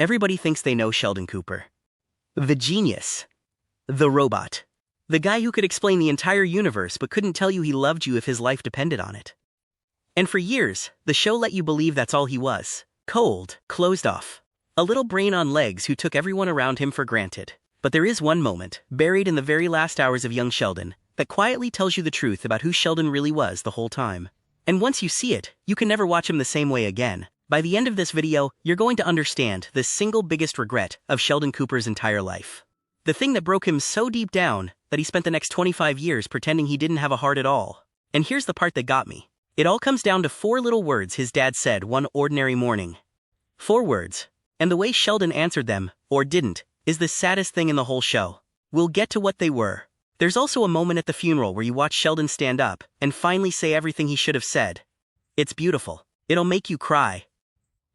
Everybody thinks they know Sheldon Cooper. The genius. The robot. The guy who could explain the entire universe but couldn't tell you he loved you if his life depended on it. And for years, the show let you believe that's all he was. Cold, closed off. A little brain on legs who took everyone around him for granted. But there is one moment, buried in the very last hours of Young Sheldon, that quietly tells you the truth about who Sheldon really was the whole time. And once you see it, you can never watch him the same way again. By the end of this video, you're going to understand the single biggest regret of Sheldon Cooper's entire life. The thing that broke him so deep down that he spent the next 25 years pretending he didn't have a heart at all. And here's the part that got me. It all comes down to 4 little words his dad said one ordinary morning. 4 words. And the way Sheldon answered them, or didn't, is the saddest thing in the whole show. We'll get to what they were. There's also a moment at the funeral where you watch Sheldon stand up and finally say everything he should have said. It's beautiful. It'll make you cry.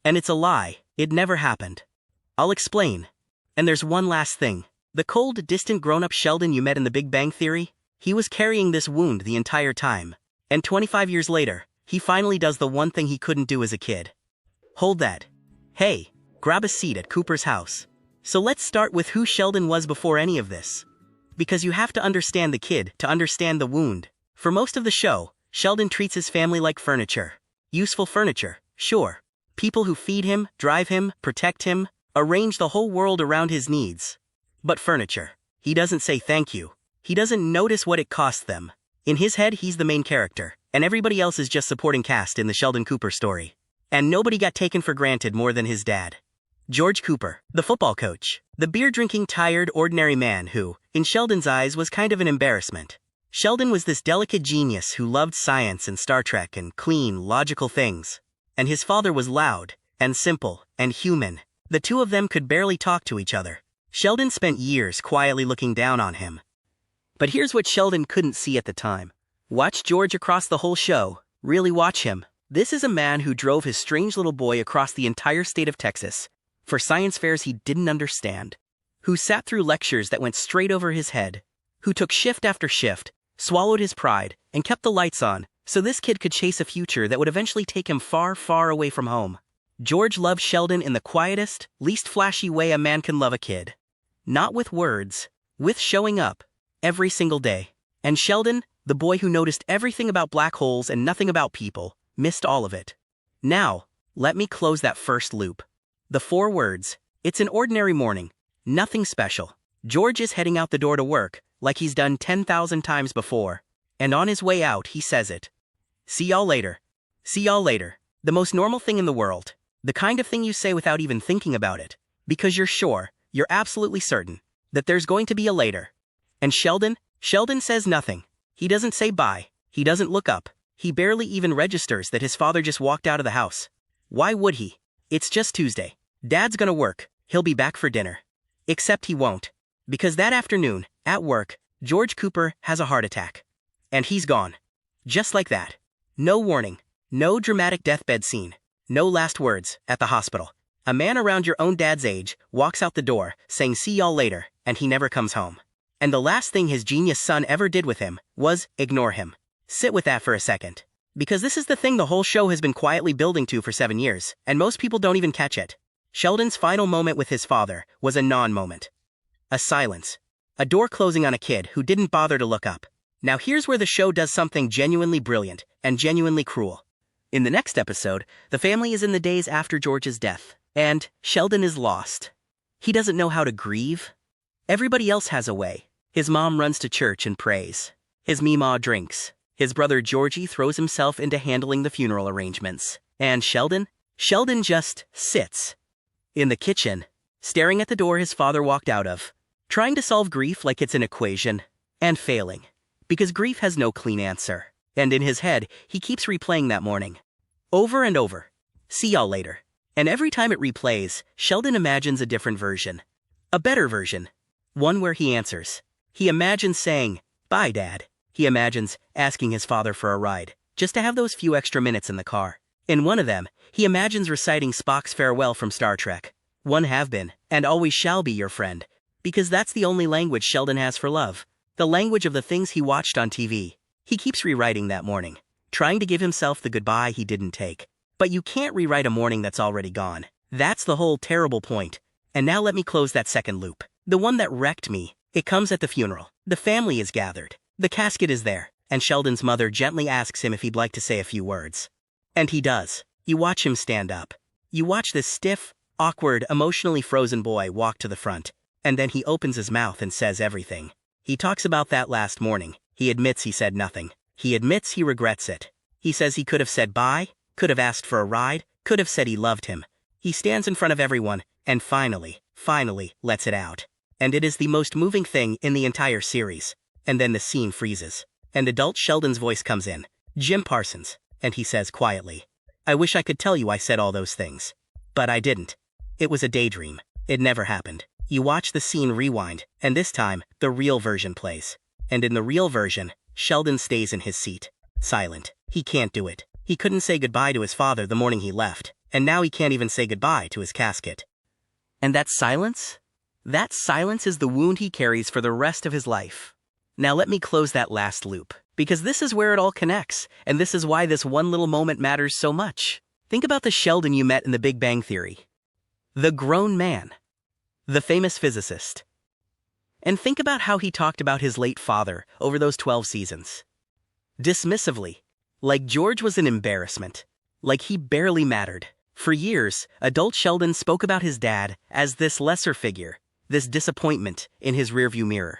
And it's a lie. It never happened. I'll explain. And there's one last thing. The cold, distant grown-up Sheldon you met in The Big Bang Theory, he was carrying this wound the entire time. And 25 years later, he finally does the one thing he couldn't do as a kid. Hold that. Hey, grab a seat at Cooper's house. So let's start with who Sheldon was before any of this. Because you have to understand the kid to understand the wound. For most of the show, Sheldon treats his family like furniture. Useful furniture, sure. People who feed him, drive him, protect him, arrange the whole world around his needs. But furniture. He doesn't say thank you. He doesn't notice what it costs them. In his head, he's the main character, and everybody else is just supporting cast in the Sheldon Cooper story. And nobody got taken for granted more than his dad. George Cooper, the football coach. The beer-drinking, tired, ordinary man who, in Sheldon's eyes, was kind of an embarrassment. Sheldon was this delicate genius who loved science and Star Trek and clean, logical things. And his father was loud, and simple, and human. The two of them could barely talk to each other. Sheldon spent years quietly looking down on him. But here's what Sheldon couldn't see at the time. Watch George across the whole show. Really watch him. This is a man who drove his strange little boy across the entire state of Texas for science fairs he didn't understand, who sat through lectures that went straight over his head, who took shift after shift, swallowed his pride, and kept the lights on so this kid could chase a future that would eventually take him far, far away from home. George loved Sheldon in the quietest, least flashy way a man can love a kid. Not with words, with showing up, every single day. And Sheldon, the boy who noticed everything about black holes and nothing about people, missed all of it. Now, let me close that first loop. The 4 words. It's an ordinary morning. Nothing special. George is heading out the door to work, like he's done 10,000 times before. And on his way out, he says it. See y'all later. See y'all later. The most normal thing in the world. The kind of thing you say without even thinking about it. Because you're sure, you're absolutely certain, that there's going to be a later. And Sheldon says nothing. He doesn't say bye. He doesn't look up. He barely even registers that his father just walked out of the house. Why would he? It's just Tuesday. Dad's gonna work. He'll be back for dinner. Except he won't. Because that afternoon, at work, George Cooper has a heart attack. And he's gone. Just like that. No warning. No dramatic deathbed scene. No last words at the hospital. A man around your own dad's age walks out the door saying see y'all later, and he never comes home. And the last thing his genius son ever did with him was ignore him. Sit with that for a second. Because this is the thing the whole show has been quietly building to for 7 years, and most people don't even catch it. Sheldon's final moment with his father was a non-moment. A silence. A door closing on a kid who didn't bother to look up. Now here's where the show does something genuinely brilliant and genuinely cruel. In the next episode, the family is in the days after George's death, and Sheldon is lost. He doesn't know how to grieve. Everybody else has a way. His mom runs to church and prays. His meemaw drinks. His brother Georgie throws himself into handling the funeral arrangements. And Sheldon just sits in the kitchen, staring at the door his father walked out of, trying to solve grief like it's an equation, and failing. Because grief has no clean answer. And in his head, he keeps replaying that morning. Over and over. See y'all later. And every time it replays, Sheldon imagines a different version. A better version. One where he answers. He imagines saying, bye, Dad. He imagines asking his father for a ride, just to have those few extra minutes in the car. In one of them, he imagines reciting Spock's farewell from Star Trek. One have been, and always shall be your friend. Because that's the only language Sheldon has for love. The language of the things he watched on TV. He keeps rewriting that morning, trying to give himself the goodbye he didn't take. But you can't rewrite a morning that's already gone. That's the whole terrible point. And now let me close that second loop. The one that wrecked me. It comes at the funeral. The family is gathered. The casket is there, and Sheldon's mother gently asks him if he'd like to say a few words. And he does. You watch him stand up. You watch this stiff, awkward, emotionally frozen boy walk to the front, and then he opens his mouth and says everything. He talks about that last morning. He admits he said nothing. He admits he regrets it. He says he could have said bye, could have asked for a ride, could have said he loved him. He stands in front of everyone, and finally lets it out. And it is the most moving thing in the entire series. And then the scene freezes. And adult Sheldon's voice comes in. Jim Parsons. And he says quietly, "I wish I could tell you I said all those things. But I didn't. It was a daydream. It never happened." You watch the scene rewind, and this time, the real version plays. And in the real version, Sheldon stays in his seat. Silent. He can't do it. He couldn't say goodbye to his father the morning he left, and now he can't even say goodbye to his casket. And that silence? That silence is the wound he carries for the rest of his life. Now let me close that last loop, because this is where it all connects, and this is why this one little moment matters so much. Think about the Sheldon you met in The Big Bang Theory. The grown man. The famous physicist. And think about how he talked about his late father over those 12 seasons. Dismissively. Like George was an embarrassment. Like he barely mattered. For years, adult Sheldon spoke about his dad as this lesser figure, this disappointment in his rearview mirror.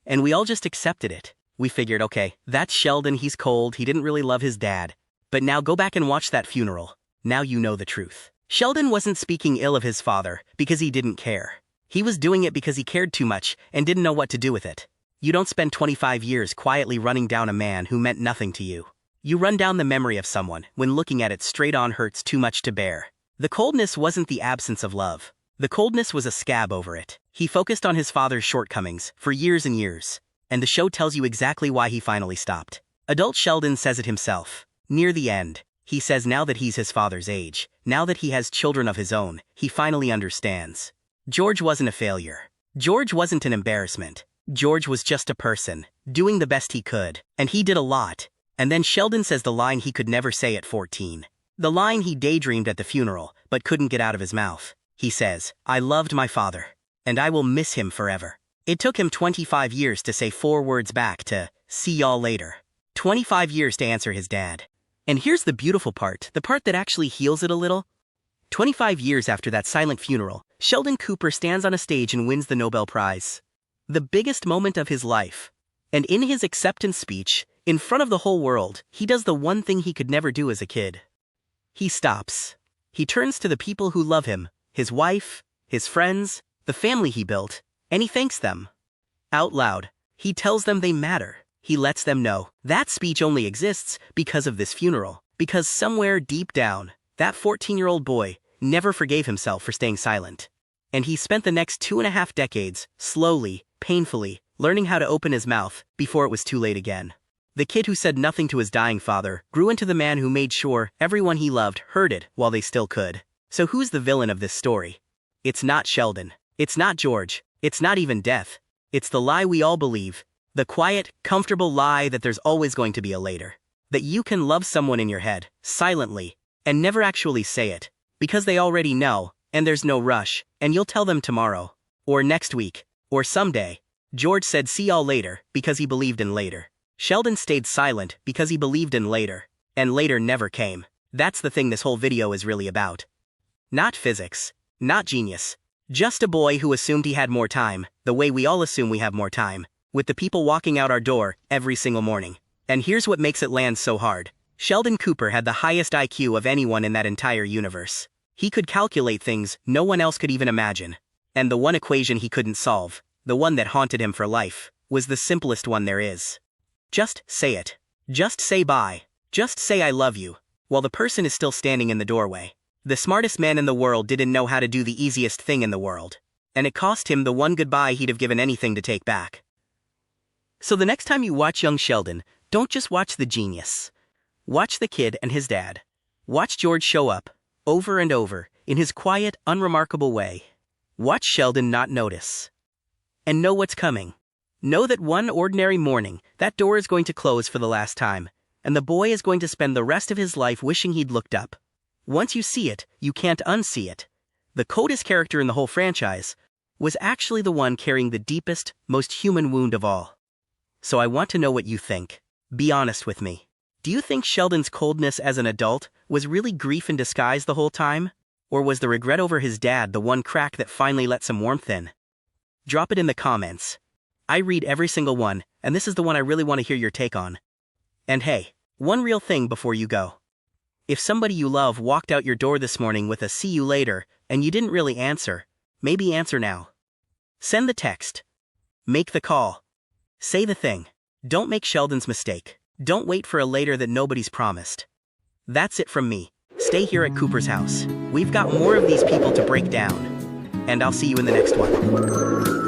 And we all just accepted it. We figured, okay, that's Sheldon, he's cold, he didn't really love his dad. But now go back and watch that funeral. Now you know the truth. Sheldon wasn't speaking ill of his father because he didn't care. He was doing it because he cared too much and didn't know what to do with it. You don't spend 25 years quietly running down a man who meant nothing to you. You run down the memory of someone when looking at it straight on hurts too much to bear. The coldness wasn't the absence of love. The coldness was a scab over it. He focused on his father's shortcomings for years and years, and the show tells you exactly why he finally stopped. Adult Sheldon says it himself. Near the end, he says now that he's his father's age, now that he has children of his own, he finally understands. George wasn't a failure. George wasn't an embarrassment. George was just a person, doing the best he could, and he did a lot. And then Sheldon says the line he could never say at 14. The line he daydreamed at the funeral, but couldn't get out of his mouth. He says, "I loved my father, and I will miss him forever." It took him 25 years to say 4 words back to, "See y'all later." 25 years to answer his dad. And here's the beautiful part, the part that actually heals it a little. 25 years after that silent funeral, Sheldon Cooper stands on a stage and wins the Nobel Prize. The biggest moment of his life. And in his acceptance speech, in front of the whole world, he does the one thing he could never do as a kid. He stops. He turns to the people who love him, his wife, his friends, the family he built, and he thanks them. Out loud, he tells them they matter. He lets them know that speech only exists because of this funeral, because somewhere deep down, that 14-year-old boy never forgave himself for staying silent. And he spent the next 2.5 decades, slowly, painfully, learning how to open his mouth before it was too late again. The kid who said nothing to his dying father grew into the man who made sure everyone he loved heard it while they still could. So who's the villain of this story? It's not Sheldon. It's not George. It's not even death. It's the lie we all believe. The quiet, comfortable lie that there's always going to be a later. That you can love someone in your head, silently, and never actually say it. Because they already know, and there's no rush, and you'll tell them tomorrow. Or next week. Or someday. George said see y'all later because he believed in later. Sheldon stayed silent because he believed in later. And later never came. That's the thing this whole video is really about. Not physics. Not genius. Just a boy who assumed he had more time, the way we all assume we have more time, with the people walking out our door every single morning. And here's what makes it land so hard. Sheldon Cooper had the highest IQ of anyone in that entire universe. He could calculate things no one else could even imagine. And the one equation he couldn't solve, the one that haunted him for life, was the simplest one there is. Just say it. Just say bye. Just say I love you, while the person is still standing in the doorway. The smartest man in the world didn't know how to do the easiest thing in the world. And it cost him the one goodbye he'd have given anything to take back. So the next time you watch Young Sheldon, don't just watch the genius. Watch the kid and his dad. Watch George show up, over and over, in his quiet, unremarkable way. Watch Sheldon not notice. And know what's coming. Know that one ordinary morning, that door is going to close for the last time, and the boy is going to spend the rest of his life wishing he'd looked up. Once you see it, you can't unsee it. the coldest character in the whole franchise, was actually the one carrying the deepest, most human wound of all. So I want to know what you think. Be honest with me. Do you think Sheldon's coldness as an adult was really grief in disguise the whole time? Or was the regret over his dad the one crack that finally let some warmth in? Drop it in the comments. I read every single one, and this is the one I really want to hear your take on. And hey, one real thing before you go. If somebody you love walked out your door this morning with a "see you later" and you didn't really answer, maybe answer now. Send the text. Make the call. Say the thing. Don't make Sheldon's mistake. Don't wait for a later that nobody's promised. That's it from me. Stay here at Cooper's house. We've got more of these people to break down. And I'll see you in the next one.